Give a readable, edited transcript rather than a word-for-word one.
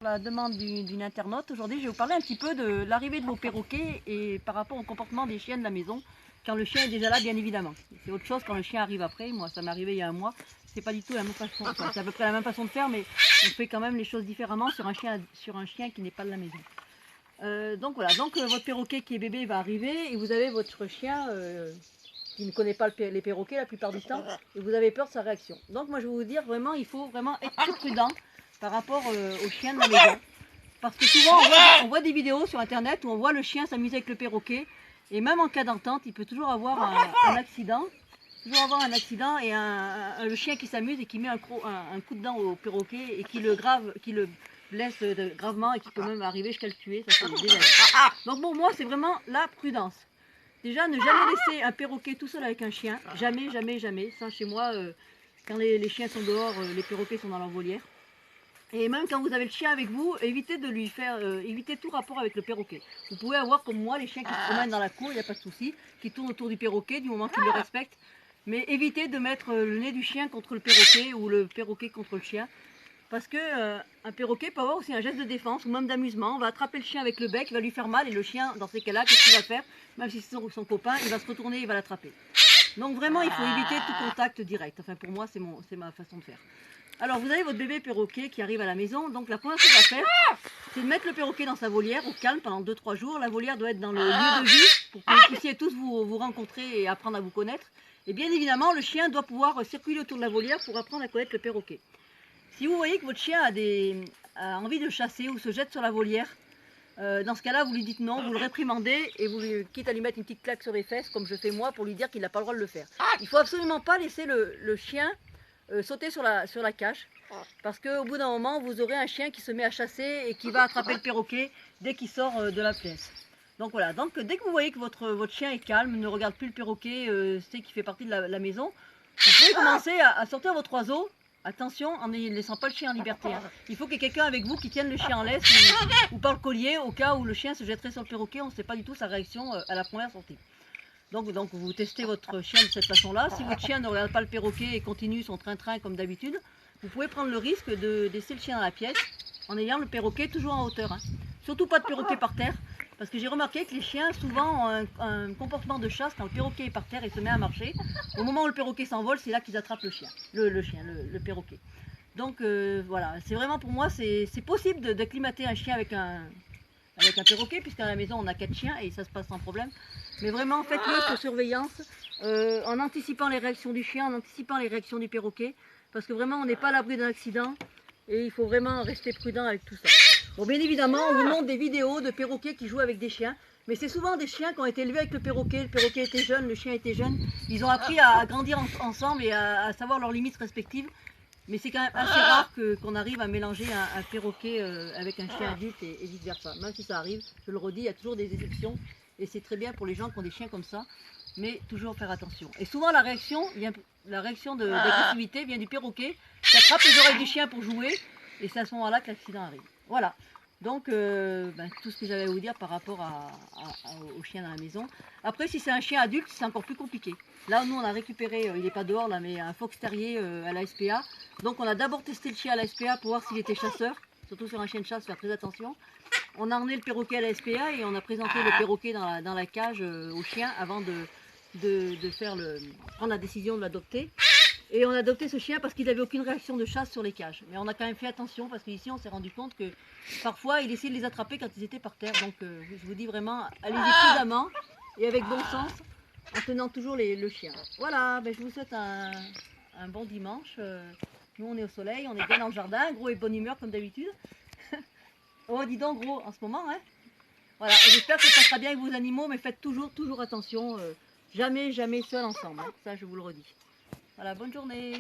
La demande d'une internaute, aujourd'hui je vais vous parler un petit peu de l'arrivée de vos perroquets et par rapport au comportement des chiens de la maison quand le chien est déjà là, bien évidemment. C'est autre chose quand le chien arrive après. Moi ça m'est arrivé il y a un mois, c'est pas du tout la même façon, enfin, c'est à peu près la même façon de faire, mais on fait quand même les choses différemment sur un chien qui n'est pas de la maison. Donc voilà, votre perroquet qui est bébé va arriver et vous avez votre chien qui ne connaît pas les perroquets la plupart du temps et vous avez peur de sa réaction. Donc moi je vais vous dire vraiment, il faut vraiment être très prudent par rapport aux chiens de la maison. Parce que souvent on voit des vidéos sur internet où on voit le chien s'amuser avec le perroquet et même en cas d'entente il peut toujours avoir un accident. Et le chien qui s'amuse et qui met un coup de dent au perroquet et qui le blesse gravement et qui peut même arriver jusqu'à le tuer. Ça, c'est déjà... Donc bon, moi c'est vraiment la prudence. Déjà, ne jamais laisser un perroquet tout seul avec un chien. Jamais, jamais, jamais. Ça, chez moi, quand les chiens sont dehors, les perroquets sont dans leur volière. Et même quand vous avez le chien avec vous, évitez de lui faire, évitez tout rapport avec le perroquet. Vous pouvez avoir comme moi les chiens qui se promènent dans la cour, il n'y a pas de souci, qui tournent autour du perroquet du moment qu'ils le respectent. Mais évitez de mettre le nez du chien contre le perroquet ou le perroquet contre le chien. Parce que un perroquet peut avoir aussi un geste de défense ou même d'amusement. On va attraper le chien avec le bec, il va lui faire mal et le chien, dans ces cas-là, qu'est-ce qu'il va faire? Même si c'est son copain, il va se retourner et il va l'attraper. Donc vraiment, il faut éviter tout contact direct. Enfin, pour moi, c'est ma façon de faire. Alors, vous avez votre bébé perroquet qui arrive à la maison. Donc, la première chose à faire, c'est de mettre le perroquet dans sa volière au calme pendant 2-3 jours. La volière doit être dans le lieu de vie pour que vous puissiez tous vous rencontrer et apprendre à vous connaître. Et bien évidemment, le chien doit pouvoir circuler autour de la volière pour apprendre à connaître le perroquet. Si vous voyez que votre chien a envie de chasser ou se jette sur la volière, dans ce cas-là, vous lui dites non, vous le réprimandez et vous quitte à lui mettre une petite claque sur les fesses, comme je fais moi, pour lui dire qu'il n'a pas le droit de le faire. Il ne faut absolument pas laisser le chien sauter sur la cage, parce qu'au bout d'un moment, vous aurez un chien qui se met à chasser et qui va attraper le perroquet dès qu'il sort de la pièce. Donc voilà, donc dès que vous voyez que votre chien est calme, ne regarde plus le perroquet, sait qu'il fait partie de la maison, vous pouvez commencer à sortir votre oiseau. Attention, en ne laissant pas le chien en liberté. Hein. Il faut qu'il y ait quelqu'un avec vous qui tienne le chien en laisse ou par le collier au cas où le chien se jetterait sur le perroquet. On ne sait pas du tout sa réaction à la première sortie. Donc vous testez votre chien de cette façon-là. Si votre chien ne regarde pas le perroquet et continue son train-train comme d'habitude, vous pouvez prendre le risque de laisser le chien dans la pièce en ayant le perroquet toujours en hauteur. Hein. Surtout pas de perroquet par terre. Parce que j'ai remarqué que les chiens souvent ont un comportement de chasse quand le perroquet est par terre et se met à marcher. Au moment où le perroquet s'envole, c'est là qu'ils attrapent le chien, le perroquet. Donc voilà, c'est vraiment pour moi, c'est possible d'acclimater un chien avec un perroquet, puisqu'à la maison on a 4 chiens et ça se passe sans problème. Mais vraiment faites-le sur surveillance, en anticipant les réactions du chien, en anticipant les réactions du perroquet. Parce que vraiment on n'est pas à l'abri d'un accident et il faut vraiment rester prudent avec tout ça. Bon, bien évidemment, on vous montre des vidéos de perroquets qui jouent avec des chiens, mais c'est souvent des chiens qui ont été élevés avec le perroquet était jeune, le chien était jeune, ils ont appris à grandir ensemble et à savoir leurs limites respectives, mais c'est quand même assez rare qu'on arrive à mélanger un perroquet avec un chien adulte et vice versa. Même si ça arrive, je le redis, il y a toujours des exceptions, et c'est très bien pour les gens qui ont des chiens comme ça, mais toujours faire attention. Et souvent la réaction d'agressivité vient du perroquet qui attrape les oreilles du chien pour jouer, et c'est à ce moment-là que l'accident arrive. Voilà, donc tout ce que j'avais à vous dire par rapport aux chiens dans la maison. Après, si c'est un chien adulte, c'est encore plus compliqué. Là, nous, on a récupéré, il n'est pas dehors là, mais un fox terrier à la SPA. Donc on a d'abord testé le chien à la SPA pour voir s'il était chasseur, surtout sur un chien de chasse, faire très attention. On a emmené le perroquet à la SPA et on a présenté le perroquet dans la cage au chien avant de prendre la décision de l'adopter. Et on a adopté ce chien parce qu'il n'avait aucune réaction de chasse sur les cages. Mais on a quand même fait attention parce qu'ici on s'est rendu compte que parfois il essayait de les attraper quand ils étaient par terre. Donc je vous dis vraiment, allez-y prudemment et avec bon sens en tenant toujours le chien. Voilà, je vous souhaite un bon dimanche. Nous on est au soleil, on est bien dans le jardin, Gros est de bonne humeur comme d'habitude. Oh dis donc Gros en ce moment, hein. Voilà, j'espère que ça se passera bien avec vos animaux, mais faites toujours attention. Jamais seul ensemble, hein. Ça je vous le redis. Voilà, bonne journée.